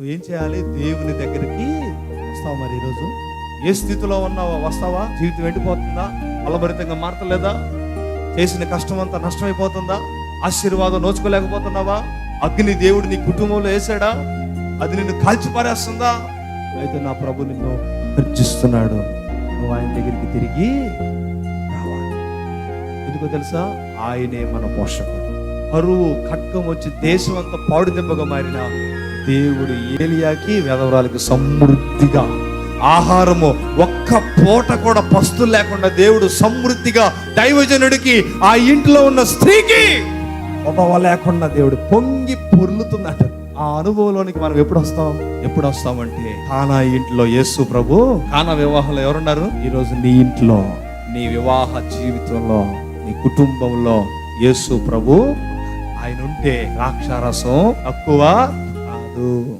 నువ్వేం చేయాలి? దేవుని దగ్గరికి వస్తావు. మరి ఈరోజు ఏ స్థితిలో ఉన్నావా? వస్తావా? జీవితం ఎండిపోతుందా? ఫలభరితంగా మారతలేదా? చేసిన కష్టం అంతా నష్టమైపోతుందా? ఆశీర్వాదం నోచుకోలేకపోతున్నావా? అగ్ని దేవుడు నీ కుటుంబంలో వేసాడా? అది నిన్ను కాల్చిపారేస్తుందా? అయితే నా ప్రభు నిన్ను గర్జిస్తున్నాడు. నువ్వు ఆయన దగ్గరికి తిరిగి రావాలి. ఎందుకో తెలుసా? ఆయనే మన పోషకుడు. కరువు ఖడ్గం వచ్చి దేశం అంతా పాడు దెబ్బగా మారిన దేవుడు ఏలియాకి వెధవరాలకి సమృద్ధిగా ఆహారము, ఒక్క పూట కూడా పస్తులు లేకుండా దేవుడు సమృద్ధిగా దైవజనుడికి, ఆ ఇంట్లో ఉన్న స్త్రీకి ఒబవ లేకుండా దేవుడు పొంగి పొర్లుతున్నాడు. ఆ అనుభవంలోనికి మనం ఎప్పుడు వస్తామంటే కానా ఇంట్లో యేసు ప్రభు. కానా వివాహంలో ఎవరున్నారు? ఈరోజు నీ ఇంట్లో, నీ వివాహ జీవితంలో, నీ కుటుంబంలో యేసు ప్రభు ఆయన ఉంటే ద్రాక్షారసం తక్కువ కాదు.